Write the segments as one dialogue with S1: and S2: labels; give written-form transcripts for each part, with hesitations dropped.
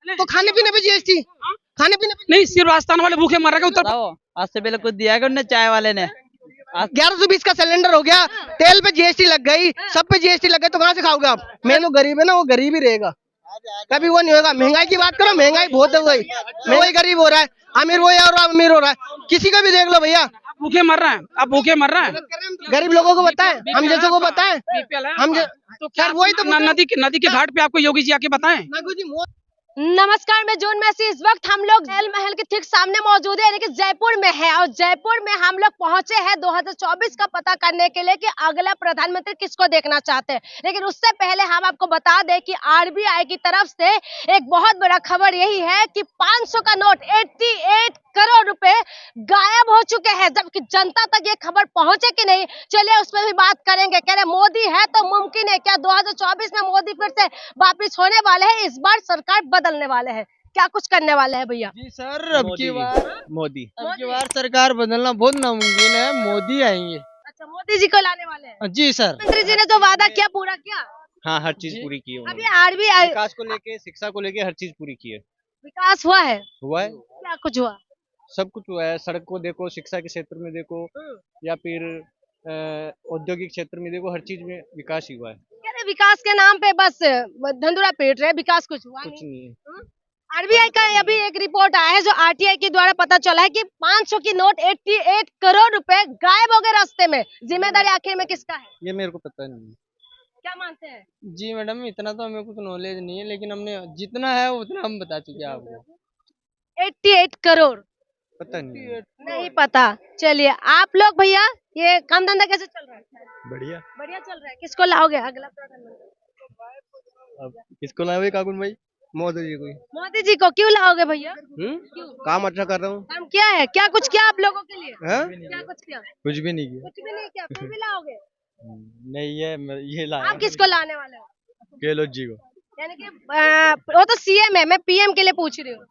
S1: तो खाने पीने पे जीएसटी, खाने पीने पे
S2: नहीं, सिर्फ राजस्थान वाले भूखे मर रहे हैं उत्तर।
S3: आज से पहले कुछ दिया उन्हें चाय वाले ने।
S1: 1120 का सिलेंडर हो गया, तेल पे जीएसटी लग गई, सब पे जीएसटी लग गई, तो कहाँ से खाओगे आप? मैं तो गरीब है ना, वो गरीब ही रहेगा, कभी वो नहीं होगा। महंगाई की बात करो, महंगाई बहुत हो गई, महंगाई गरीब हो रहा है, अमीर वो है और अमीर हो रहा है, किसी का भी देख लो भैया,
S2: आप भूखे मर रहे हैं, आप भूखे मर रहे हैं।
S1: गरीब लोगों को बताएं, हम जैसे को बताएं,
S2: बीपीएल है
S1: हम
S2: तो क्या
S1: वही तो
S2: नदी के घाट पे आपको योगी जी आके बताएं।
S4: नमस्कार, मैं जून मैसी। इस वक्त हम लोग जल महल के ठीक सामने मौजूद है, लेकिन जयपुर में है, और जयपुर में हम लोग पहुंचे हैं 2024 का पता करने के लिए कि अगला प्रधानमंत्री किसको देखना चाहते हैं। लेकिन उससे पहले हम आपको बता दें कि आरबीआई की तरफ से एक बहुत बड़ा खबर यही है कि 500 का नोट 88 करोड़ रुपए गायब हो चुके हैं, जबकि जनता तक ये खबर पहुंचे कि नहीं, चलिए उस पर भी बात करेंगे। कह रहे मोदी है तो मुमकिन है क्या 2024 में मोदी फिर से वापिस होने वाले हैं, इस बार सरकार बदलने वाले हैं, क्या कुछ करने वाले हैं भैया?
S3: जी सर, अब की बार सरकार बदलना बहुत नामुमकिन है, मोदी आएंगे।
S4: अच्छा, मोदी जी को लाने वाले हैं।
S3: जी सर।
S4: मंत्री जी ने जो वादा किया पूरा किया?
S3: हाँ, हर चीज पूरी की है।
S4: अभी आरबीआई
S3: विकास को लेके, शिक्षा को लेके हर चीज पूरी की है।
S4: विकास हुआ है?
S3: क्या
S4: कुछ हुआ?
S3: सब कुछ हुआ है। सड़क को देखो, शिक्षा के क्षेत्र में देखो, या फिर औद्योगिक क्षेत्र में देखो, हर चीज में विकास ही हुआ है।
S4: अरे विकास के नाम पे बस धंधुरा पीट रहे, विकास कुछ हुआ
S3: नहीं है।
S4: आरबीआई का अभी एक रिपोर्ट आया है जो आरटीआई के द्वारा पता चला है कि 500 की नोट 88 करोड़ रुपए गायब हो गए रास्ते में। जिम्मेदारी आखिर में किसका है?
S3: ये मेरे को पता नहीं।
S4: क्या मानते हैं?
S3: जी मैडम, इतना तो हमें कुछ नॉलेज नहीं है, लेकिन हमने जितना है उतना हम बता चुके हैं आपको।
S4: 88 करोड़
S3: पता नहीं
S4: पता। चलिए, आप लोग भैया ये काम धंधा कैसे चल रहा है?
S3: बढ़िया
S4: बढ़िया चल रहा है। किसको लाओगे अगला प्रधानमंत्री?
S3: अब किसको लाओगे काकुन भाई? मोदी जी को।
S4: मोदी जी को क्यों लाओगे भैया?
S3: काम अच्छा कर रहा हूँ।
S4: काम किया है? क्या कुछ किया आप लोगों के लिए? क्या कुछ किया?
S3: कुछ भी नहीं किया।
S4: कुछ भी नहीं किया, फिर भी लाओगे?
S3: नहीं, ये लाया।
S4: आप किसको लाने वाले हो?
S3: गहलोत जी को।
S4: यानी कि वो तो सीएम है, मैं पीएम के लिए पूछ रही हूँ।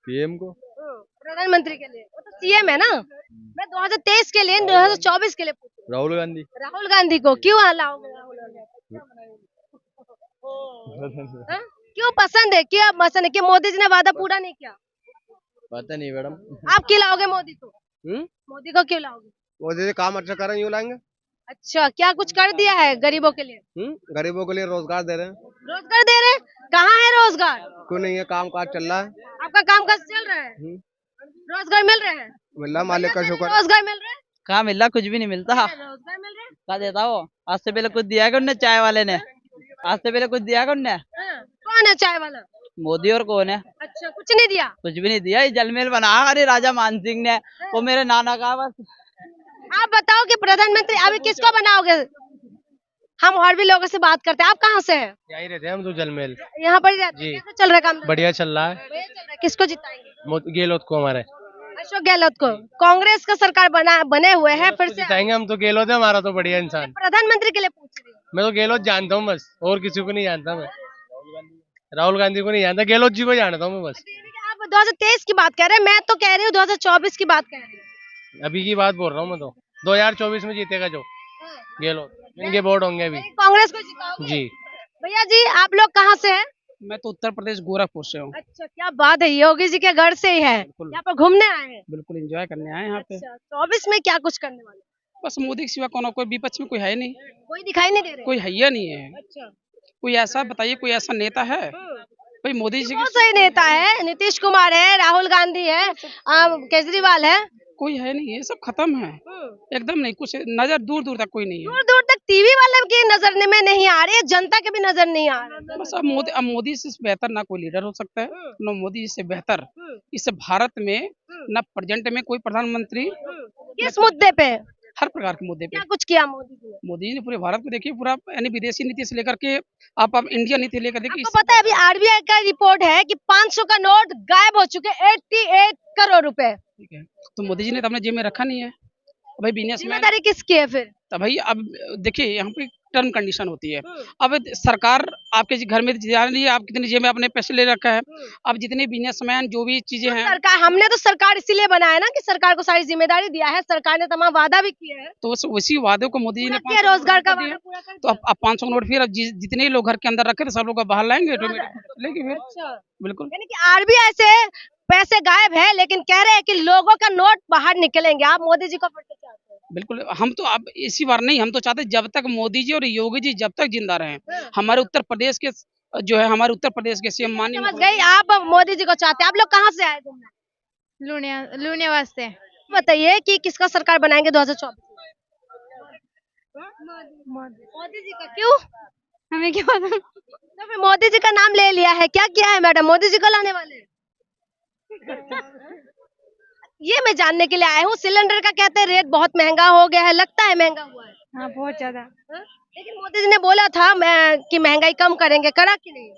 S3: पीएम को?
S4: प्रधानमंत्री के लिए वो तो सीएम है ना। मैं 2023 के लिए 2024 के लिए पूछ रही हूँ।
S3: राहुल गांधी।
S4: राहुल गांधी को क्यों लाओगे? राहुल गांधी क्यों पसंद है? क्या पसंद है कि मोदी जी ने वादा पूरा नहीं किया?
S3: पता नहीं मैडम।
S4: आप क्यों लाओगे मोदी को? मोदी को क्यों लाओगे?
S3: मोदी जी काम अच्छा कर रहे हैं, यूँ लाएंगे।
S4: अच्छा, क्या कुछ कर दिया है गरीबों के लिए?
S3: गरीबों के लिए रोजगार दे रहे हैं।
S4: रोजगार दे रहे? कहाँ है रोजगार?
S3: क्यों नहीं है? काम काज चल रहा है।
S4: आपका काम काज चल रहा है? रोजगार मिल रहे हैं?
S3: मिल रहा, मालिक का शुक्र।
S4: रोजगार मिल रहा है?
S3: कहाँ मिल रहा? कुछ भी नहीं मिलता।
S4: रोजगार मिल रहा है?
S3: क्या देता हो? आज से पहले कुछ दिया उन्हें चाय वाले ने। आज से पहले कुछ दिया उन्हें।
S4: कौन है चाय वाला?
S3: मोदी। और कौन है?
S4: अच्छा, कुछ नहीं दिया?
S3: कुछ भी नहीं दिया। ये जलमहल बना अरे राजा मान सिंह ने, वो मेरे नाना का बस।
S4: आप बताओ कि प्रधानमंत्री अभी किसको बनाओगे? हम और भी लोगों से बात करते हैं। आप कहाँ से हैं?
S3: यही रहते हैं हम तो, जलमहल।
S4: यहाँ पर ही रहते हैं। कैसे चल रहा है काम?
S3: बढ़िया चल रहा है।
S4: बढ़िया चल रहा है। किसको जिताएंगे?
S3: गहलोत को हमारे।
S4: अशोक गहलोत को। कांग्रेस का सरकार बने हुए हैं, फिर से
S3: जिताएंगे हम तो। गहलोत है हमारा तो बढ़िया इंसान।
S4: प्रधानमंत्री के लिए पूछ रही हूँ।
S3: मैं तो गहलोत जानता हूँ बस, और किसी को नहीं जानता मैं। राहुल गांधी को नहीं जानता, गहलोत जी को जानता हूँ मैं बस।
S4: आप 2023 की बात कह रहे हैं, मैं तो कह रही हूँ 2024 की बात कह रही हूँ।
S3: अभी की बात बोल रहा हूँ मैं तो। 2024 में जीतेगा जो गहलोत, इनके वोट होंगे अभी।
S4: कांग्रेस को जिताओगे?
S3: जी।
S4: भैया जी, आप लोग कहाँ से हैं?
S2: मैं तो उत्तर प्रदेश गोरखपुर से हूँ।
S4: अच्छा, क्या बात है, योगी जी के घर से ही है। यहाँ पर घूमने आए हैं?
S2: बिल्कुल एंजॉय करने आए हैं यहाँ पे।
S4: 24 में क्या कुछ करने वाले?
S2: बस मोदी के सिवा कोई विपक्ष में कोई है नहीं,
S4: कोई दिखाई नहीं दे रहे?
S2: कोई हैया नहीं है।
S4: अच्छा,
S2: कोई ऐसा बताइए, कोई ऐसा नेता है? भाई मोदी जी
S4: बहुत सही नेता है, नीतीश कुमार है, राहुल गांधी है, केजरीवाल है।
S2: कोई है नहीं, ये सब खत्म है एकदम। नहीं, कुछ नजर दूर दूर तक कोई नहीं है।
S4: दूर दूर तक टीवी वाले की नजर में नहीं आ रही है, जनता के भी नजर नहीं आ रही है।
S2: बस अब मोदी से बेहतर ना कोई लीडर हो सकता है, न मोदी से बेहतर इस भारत में न प्रेजेंट में कोई प्रधानमंत्री।
S4: किस मुद्दे पे?
S2: हर प्रकार के मुद्दे पे।
S4: क्या कुछ किया मोदी जी ने?
S2: मोदी जी ने पूरे भारत को देखिए, पूरा यानी विदेशी नीति से लेकर के आप इंडिया नीति लेकर देखिए।
S4: आपको पता है अभी आरबीआई का रिपोर्ट है कि 500 का नोट गायब हो चुके, 88 करोड़ रुपए।
S2: ठीक है, तो मोदी जी ने तो अपने जेब में रखा नहीं है भाई। बिजनेसमैन
S4: जिम्मेदारी किसकी है फिर?
S2: तो भाई अब देखिए यहाँ पे टर्म कंडीशन होती है। अब सरकार आपके घर में जा रही है, आप कितनी जेब में अपने पैसे ले रखा है। अब जितने बिजनेसमैन जो भी चीजें हैं,
S4: सरकार, हमने तो सरकार इसीलिए बनाया ना कि सरकार को सारी जिम्मेदारी दिया है, सरकार ने तमाम वादा भी किए हैं,
S2: तो उसी वादे को मोदी जी ने
S4: पूरा किया, रोजगार का
S2: 500
S4: वादा
S2: दिया।
S4: पूरा कर
S2: तो अब 500 नोट फिर अब जितने लोग घर के अंदर रखे थे सब लोग बाहर लाएंगे ऑटोमेटिक लेके फिर
S4: दिया।
S2: बिल्कुल।
S4: यानी कि आरबीआई से पैसे गायब है, लेकिन कह रहे हैं कि लोगों का नोट बाहर निकलेंगे। आप मोदी जी को फिर से चाहते हैं?
S2: बिल्कुल, हम तो अब इसी बार नहीं, हम तो चाहते जब तक मोदी जी और योगी जी जब तक जिंदा रहे, हमारे उत्तर प्रदेश के जो है, हमारे उत्तर प्रदेश के सीएम माननीय
S4: समझ गई, आप मोदी जी को चाहते हैं। आप लोग कहाँ से आए घूमने?
S5: लूने वास्ते।
S4: बताइए कि किसका सरकार बनाएंगे 2024 मोदी जी का। क्यों?
S5: हमें क्या पता।
S4: तो फिर मोदी जी का नाम ले लिया है, क्या किया है मैडम? मोदी जी को लाने वाले हैं? ये मैं जानने के लिए आया हूँ। सिलेंडर का कहते हैं रेट बहुत महंगा हो गया है, लगता है महंगा हुआ है?
S5: हाँ, बहुत ज्यादा।
S4: लेकिन मोदी जी ने बोला था कि महंगाई कम करेंगे, करा कि नहीं?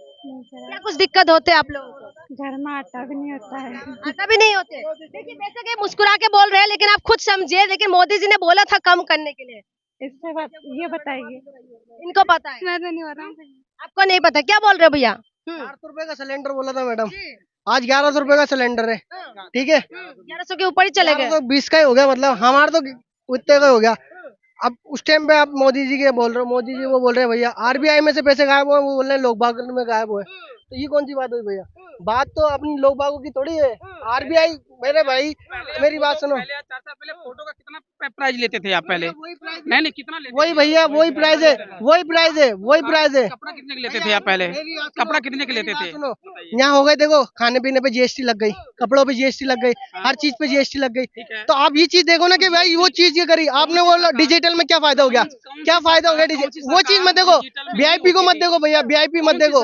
S4: क्या कुछ दिक्कत होते आप लोगों को?
S5: घर में आटा भी नहीं होता है।
S4: आटा भी नहीं होते। देखिए वैसे कि मुस्कुरा के बोल रहे हैं, लेकिन आप खुद समझिए। लेकिन मोदी जी ने बोला था कम करने के लिए।
S5: इससे बात ये बताइए।
S4: इनको पता है,
S5: मैं तो नहीं बताऊँ।
S4: आपको नहीं पता? क्या बोल रहे हो भैया?
S1: 400 रुपए का सिलेंडर बोला था मैडम, आज 1100 रुपए का सिलेंडर है। ठीक है,
S4: 1100 के ऊपर ही चले गए।
S1: 20 का ही हो गया, मतलब हमारा तो उतने का ही हो गया। अब उस टाइम पे आप मोदी जी के बोल रहे हो, मोदी जी वो बोल रहे हैं भैया आरबीआई में से पैसे गायब हुए, वो बोल रहे हैं लोग बाग में गायब हुए। तो ये कौन सी बात हुई भैया? बात तो अपनी लोग बागों की थोड़ी है। आरबीआई, मेरे भाई मेरी बात सुनो,
S2: पहले फोटो का कितना प्राइस लेते थे आप पहले? नहीं कितना लेते
S1: वही भैया वही प्राइस है, वही प्राइस है, वही प्राइस है।
S2: कपड़ा कितने के लेते थे आप पहले? कपड़ा कितने के लेते थे?
S1: सुनो, यहाँ हो गए, देखो खाने पीने पे जीएसटी लग गई, कपड़ों पे जीएसटी लग गई, हर चीज पे जीएसटी लग गई। तो आप ये चीज देखो ना कि भाई वो चीज ये करी आपने, वो डिजिटल में क्या फायदा हो गया? क्या फायदा हो गया? वो चीज मत देखो, वीआईपी को मत देखो भैया, वीआईपी मत देखो।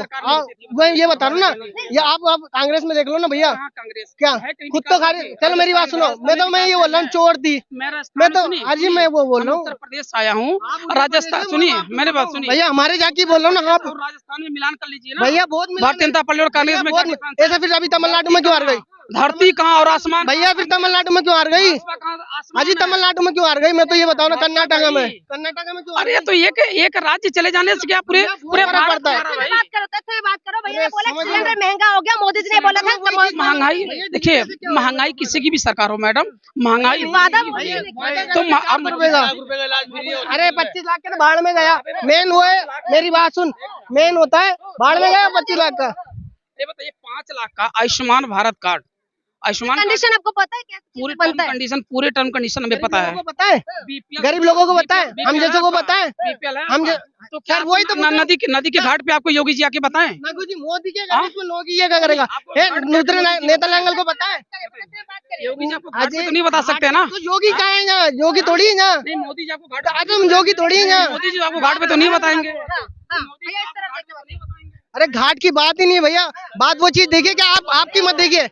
S1: वही ये बता रहा हूँ ना, ये आप कांग्रेस में देख लो ना भैया,
S2: कांग्रेस
S1: क्या खुद तो खा रही। चलो मेरी बात सुनो, मैं ये बोल रहा हूँ चोर थी, मैं तो आज ही मैं वो बोल रहा हूँ।
S2: उत्तर प्रदेश आया हूँ, राजस्थान, सुनिए मेरी बात सुनिए
S1: भैया हमारे जाके बोल रहा हूँ ना आप,
S2: और राजस्थान में मिलान कर लीजिए ना
S1: भैया बहुत
S2: भारतीय जनता पार्टी और कांग्रेस में।
S1: ऐसा फिर अभी तमिलनाडु में क्यों हार गई
S2: धरती कहाँ और आसमान
S1: भैया? फिर तमिलनाडु में क्यों हार गई? अजी तमिलनाडु में क्यों हार गई? मैं तो ये बताओ ना, कर्नाटक में क्यों?
S2: अरे तो एक राज्य चले जाने से क्या पूरे पूरे
S1: फर्क
S2: भारत
S1: पड़ता है।
S2: में
S4: बात करो, तथ्य में बात करो। भैया ने बोला कि सिलेंडर महंगा हो गया, मोदी जी ने बोला था
S2: महंगाई, देखिए महंगाई किसी की भी सरकार हो मैडम, महंगाई
S4: वादा
S2: तो
S1: अरे 25 लाख के तो बाढ़ में गया। मेन वो है, मेरी बात सुन, मेन होता है बाढ़ में गया 25 लाख का।
S2: ये बताइए 5 लाख का आयुष्मान भारत कार्ड, आयुष्मान
S4: कंडीशन आपको पता है कैसे
S2: पूरे
S4: बनता है?
S2: कंडीशन, पूरे टर्म कंडीशन हमें पता है।
S1: पता है, गरीब लोगों को पता है, हम जैसों को पता है। हम
S2: तो क्या
S1: सर वही तो
S2: नदी के घाट पे आपको योगी जी आके बताएं?
S1: मोदी के मोदी ये क्या करेगा? नेतालांगल को पता है,
S2: योगी जी आपको घाट पे तो नहीं बता सकते हैं ना?
S1: तो योगी कहाँ है यहाँ? योगी थोड़ी है यहाँ,
S2: नहीं मोदी जी आपको घाट
S1: तुम योगी थोड़ी है यहाँ।
S2: मोदी जी आपको घाट पे तो नहीं बताएंगे।
S1: अरे घाट की बात ही नहीं है भैया, बात वो चीज देखिए कि आप आपकी मत देखिए,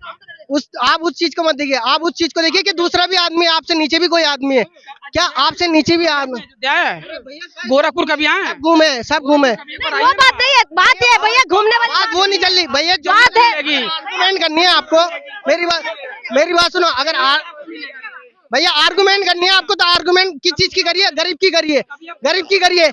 S1: आप उस चीज को मत देखिए, आप उस चीज को देखिए कि दूसरा भी आदमी, आपसे नीचे भी कोई आदमी है क्या? आपसे नीचे भी आदमी
S2: गोरखपुर का भी आए हैं,
S1: घूमे, सब घूमे।
S4: वो बात नहीं है, बात ये है भैया घूमने वाली
S1: बात वो नहीं चल रही भैया, जो
S4: बात है
S1: आर्गुमेंट करनी है आपको। मेरी बात सुनो, अगर भैया आर्गुमेंट करनी है आपको तो आर्गुमेंट किस चीज की करिए? गरीब की करिए, गरीब की करिए।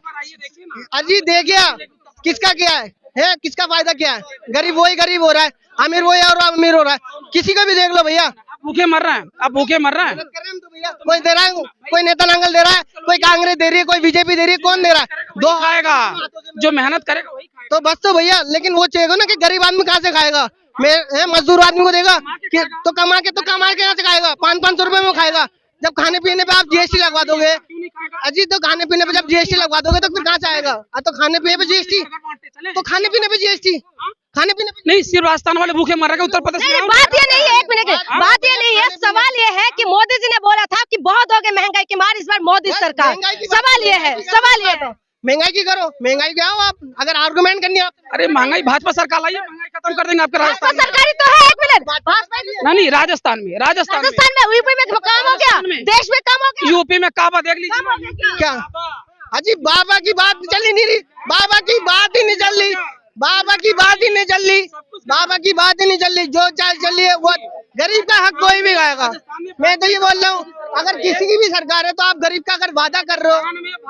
S1: अजी देखिए किसका क्या है, किसका फायदा क्या है? गरीब वही गरीब हो रहा है, अमीर वही और अमीर हो रहा है। किसी को भी देख लो भैया,
S2: भूखे मर रहे हैं, अब भूखे मर रहे हैं।
S1: कोई दे रहा है, कोई नेता नांगल दे रहा है, कोई कांग्रेस दे रही है, कोई बीजेपी दे रही है, कौन दे रहा है?
S2: दो खाएगा, जो मेहनत करेगा वही खाएगा।
S1: तो बस तो भैया, लेकिन वो चाहिए ना कि गरीब आदमी कहाँ से खाएगा? मजदूर आदमी को देगा तो कमा के कहाँ से खाएगा? 500 रुपए में खाएगा। जब खाने पीने पे आप जीएसटी लगवा दोगे अजी, तो खाने पीने पे जब जीएसटी लगवा दोगे तो फिर कहाँ से आएगा? तो खाने पीने पे जीएसटी, तो खाने पीने पे जीएसटी, खाने पीने पे
S2: नहीं। सिर्फ राजस्थान वाले भूखे मर रहे हैं, उत्तर प्रदेश में
S4: बात ये नहीं है। एक मिनट, बात ये नहीं है। सवाल ये है कि मोदी जी ने बोला था कि बहुत हो गए महंगाई की मार, इस बार मोदी सरकार। सवाल ये है, सवाल ये है
S1: महंगाई की करो, महंगाई क्या हो आप? अगर आर्गुमेंट करनी है,
S2: अरे महंगाई भाजपा सरकार लाई है, महंगाई खत्म कर देंगे आपके राजस्थान में।
S4: सरकारी तो है। एक मिनट,
S2: नहीं राजस्थान में
S4: यूपी में काम हो गया, देश में काम हो गया,
S2: यूपी में काबा देख लीजिए
S1: क्या? अजी बाबा की बात चल ही नहीं रही, बाबा की बात ही नहीं चल रही, बाबा की बात ही नहीं चल रही, बाबा की बात ही नहीं चल रही। जो चाल चल रही है वो गरीब का हक कोई भी खाएगा। मैं तो ये बोल रहा हूँ, अगर किसी की भी सरकार है तो आप गरीब का अगर वादा कर रहे हो,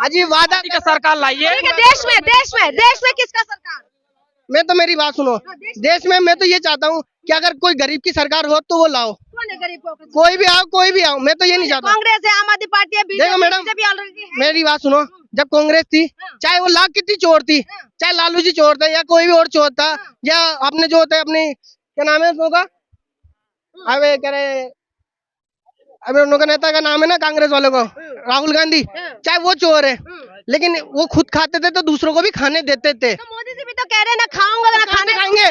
S1: अजीब वादा
S2: का सरकार लाइए।
S4: ठीक है, देश में किसका सरकार?
S1: मैं तो मेरी बात सुनो, देश में मैं तो ये चाहता हूँ कि अगर कोई गरीब की सरकार हो तो वो लाओ,
S4: कौन है गरीब को?
S1: कोई भी आओ, मैं तो ये नहीं चाहता।
S4: कांग्रेस है, आम आदमी पार्टी है,
S1: देखो मैडम,
S4: बीजेपी ऑलरेडी है।
S1: मेरी बात सुनो, जब कांग्रेस थी, चाहे वो लाख कितनी चोर थी, चाहे लालू जी चोर था या कोई भी और चोर था, या अपने जो होते अपनी क्या नाम है उसका, अबे कह रहे अबे उन लोगों का नेता का नाम है ना कांग्रेस वालों को, राहुल गांधी, चाहे वो चोर है, लेकिन वो खुद खाते थे तो दूसरों को भी खाने देते थे।
S4: तो मोदी जी भी तो कह रहे हैं ना खाऊंगा ना खाने
S1: खाएंगे,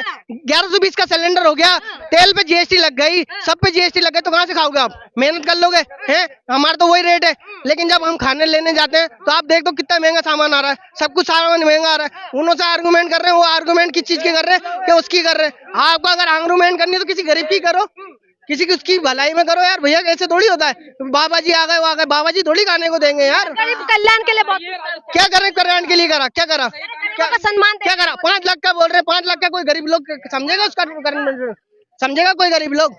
S1: 1120 का सिलेंडर हो गया, तेल पे जीएसटी लग गई, सब पे जीएसटी लग गई, तो कहाँ से खाओगे आप? मेहनत कर लोगे हैं? हमारा तो वही रेट है, लेकिन जब हम खाने लेने जाते हैं तो आप देख दो कितना महंगा सामान आ रहा है, सब कुछ सामान महंगा आ रहा है। उन्होंने आर्गूमेंट कर रहे हैं, वो आर्गूमेंट किस चीज के कर रहे हैं कि उसकी कर रहे हैं। आपको अगर आर्गूमेंट करनी है तो किसी गरीब की करो, किसी की उसकी भलाई में करो यार भैया, ऐसे थोड़ी होता है। बाबा जी आ गए, वो आ गए, बाबा जी थोड़ी खाने को देंगे यार।
S4: गरीब कल्याण के लिए बहुत
S1: क्या करें, कल्याण के लिए करा, क्या करा,
S4: गरीबों का सम्मान
S1: क्या करा? 5 लाख का बोल रहे, 5 लाख का कोई गरीब लोग समझेगा उसका? समझेगा कोई गरीब लोग?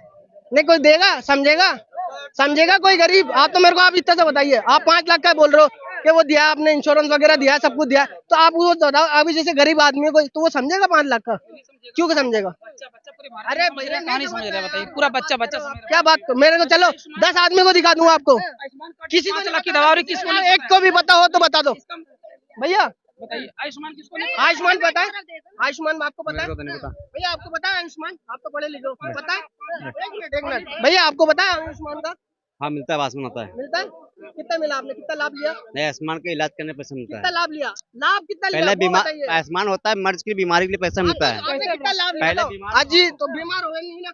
S1: नहीं कोई देगा, समझेगा कोई गरीब? आप तो मेरे को आप इतना से बताइए, आप 5 लाख का बोल रहे हो कि वो दिया आपने, इंश्योरेंस वगैरह दिया, सब कुछ दिया, तो आप वो बताओ अभी जैसे गरीब आदमी है कोई, तो वो समझेगा 5 लाख का? क्यों समझेगा? अरे भैया
S2: कहानी समझ रहे हैं, बताइए पूरा बच्चा समझ रहा है।
S1: क्या बात, मेरे को चलो 10 आदमी को दिखा दूंगा आपको,
S2: किसी 5 लाख की दवा और किसको नहीं
S1: एक को भी पता हो तो बता दो भैया।
S2: बताइए, आयुष्मान किसको नहीं?
S1: आयुष्मान पता है? आयुष्मान आपको पता है?
S3: मेरे को तो नहीं पता।
S1: भैया आपको पता है आयुष्मान? आप तो पढ़े लिखे हो, पता है? एक मिनट भैया, आपको पता है आयुष्मान का?
S3: हाँ मिलता है, आयुष्मान होता है।
S1: मिलता है? कितना मिला आपने, कितना लाभ लिया?
S3: नहीं, आयुष्मान का इलाज करने पैसा मिलता
S1: कितना
S3: है।
S1: लाभ लिया? लाभ कितना लिया
S3: पहले
S1: वो
S3: बीमार
S1: बताइए।
S3: आयुष्मान होता है, मर्ज की बीमारी के लिए पैसा मिलता है।
S1: आपने कितना लाभ लिया?
S3: पहले
S1: बताओ।
S3: बीमार
S1: अजी तो बीमार हो नहीं ना,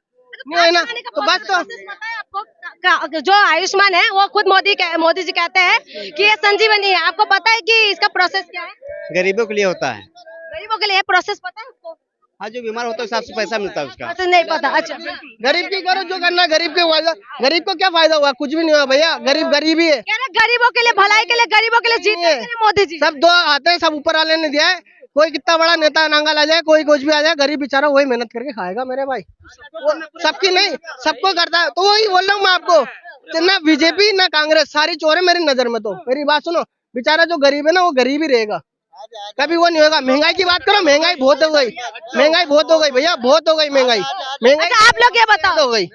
S1: नहीं है ना, तो बस तो
S4: आपको जो आयुष्मान है वो खुद मोदी जी कहते हैं कि ये संजीवनी है। आपको पता है कि इसका प्रोसेस क्या है?
S3: गरीबों के लिए होता है।
S4: गरीबों के लिए प्रोसेस पता है आपको?
S3: हाँ, जो बीमार होता है हिसाब से पैसा मिलता है उसका।
S4: अच्छा, नहीं पता। अच्छा,
S1: गरीब की करो जो करना, गरीब के फायदा, गरीब को क्या फायदा हुआ? कुछ भी नहीं हुआ भैया, गरीब ही है।
S4: कह रहे गरीबों के लिए, भलाई के लिए, गरीबों के लिए जीतने के लिए मोदी जी।
S1: सब दो आते हैं, सब ऊपर वाले ने दिया है। कोई कितना बड़ा नेता नांगल आ जाए, कोई कुछ भी आ जाए, गरीब बेचारा वही मेहनत करके खाएगा मेरे भाई। वो सबकी नहीं, सबको करता है, तो वही बोल रहा हूँ मैं आपको, ना बीजेपी ना कांग्रेस, सारी चोर है मेरी नजर में। तो मेरी बात सुनो, बेचारा जो गरीब है ना वो गरीब ही रहेगा, कभी वो नहीं होगा। महंगाई की बात करो, महंगाई बहुत हो गई, महंगाई बहुत हो गई भैया, बहुत हो गई महंगाई।
S4: अच्छा, आप लोग ये बताओ,
S1: हो गई।